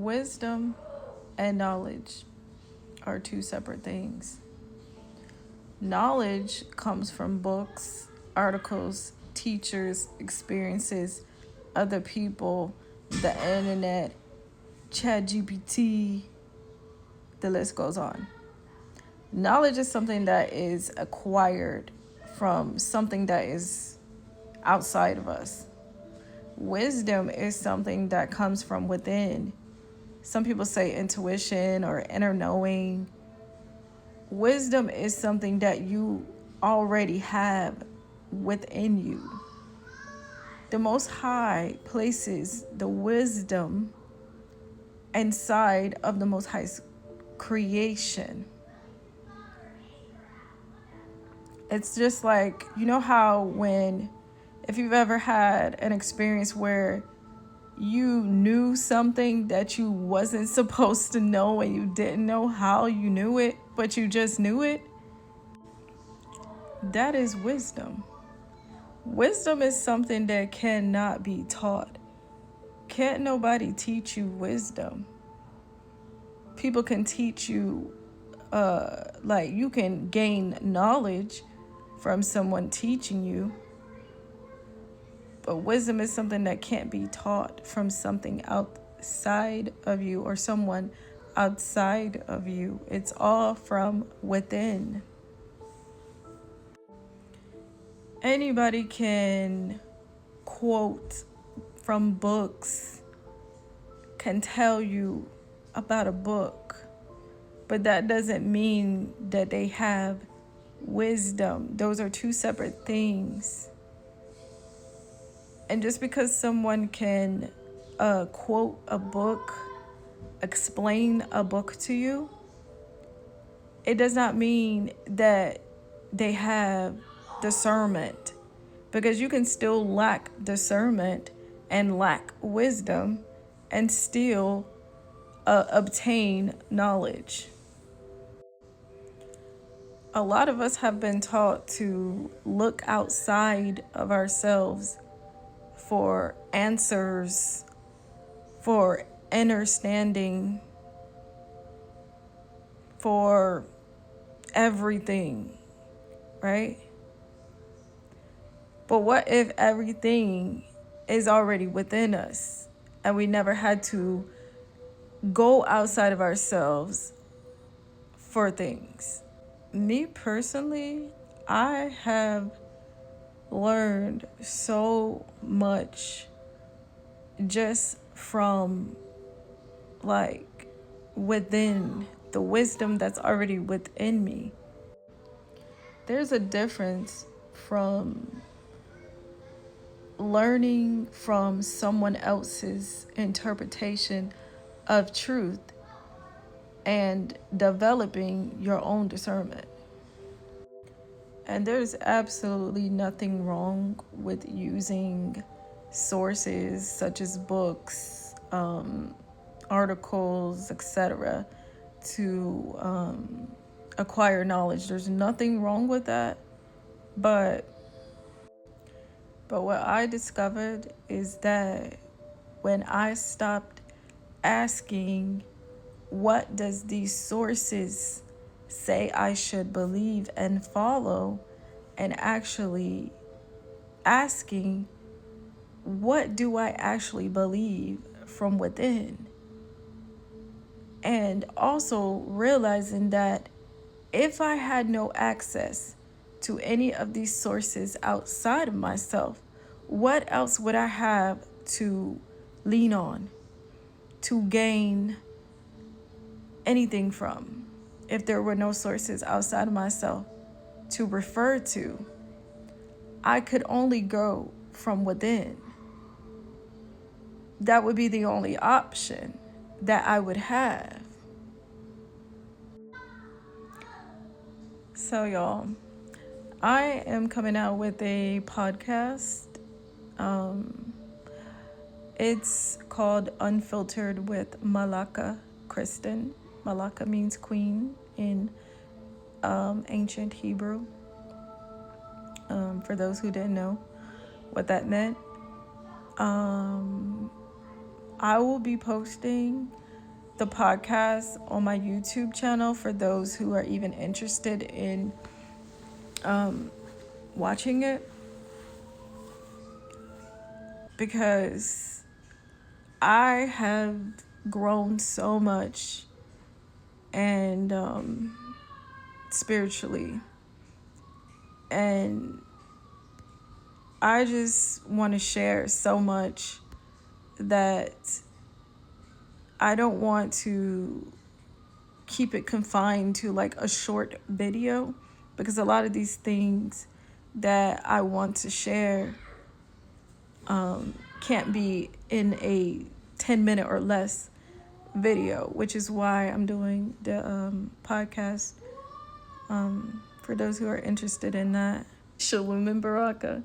Wisdom and knowledge are two separate things. Knowledge comes from books, articles, teachers, experiences, other people, the internet, ChatGPT, the list goes on. Knowledge is something that is acquired from something that is outside of us. Wisdom is something that comes from within. Some people say intuition or inner knowing. Wisdom is something that you already have within you. The Most High places the wisdom inside of the Most High's creation. It's just like, you know how if you've ever had an experience where you knew something that you wasn't supposed to know and you didn't know how you knew it, but you just knew it? That is wisdom. Wisdom is something that cannot be taught. Can't nobody teach you wisdom. People can teach you, like you can gain knowledge from someone teaching you. But wisdom is something that can't be taught from something outside of you or someone outside of you. It's all from within. Anybody can quote from books, can tell you about a book, but that doesn't mean that they have wisdom. Those are two separate things. And just because someone can quote a book, explain a book to you, it does not mean that they have discernment. Because you can still lack discernment and lack wisdom and still obtain knowledge. A lot of us have been taught to look outside of ourselves for answers, for understanding, for everything, right? But what if everything is already within us and we never had to go outside of ourselves for things? Me personally, I have learned so much just from like within the wisdom that's already within me. There's a difference from learning from someone else's interpretation of truth and developing your own discernment. And there's absolutely nothing wrong with using sources such as books, articles, etc. to acquire knowledge. There's nothing wrong with that. But what I discovered is that when I stopped asking, what does these sources say I should believe and follow, and actually asking, what do I actually believe from within? And also realizing that if I had no access to any of these sources outside of myself, what else would I have to lean on, to gain anything from, if there were no sources outside of myself to refer to? I could only go from within. That would be the only option that I would have. So y'all, I am coming out with a podcast. It's called Unfiltered with Malaka Kristen. Malaka means queen in ancient Hebrew. For those who didn't know what that meant. I will be posting the podcast on my YouTube channel for those who are even interested in watching it, because I have grown so much and spiritually, and I just want to share so much that I don't want to keep it confined to like a short video, because a lot of these things that I want to share can't be in a 10-minute or less video, which is why I'm doing the podcast for those who are interested in that. Shalom and Baraka.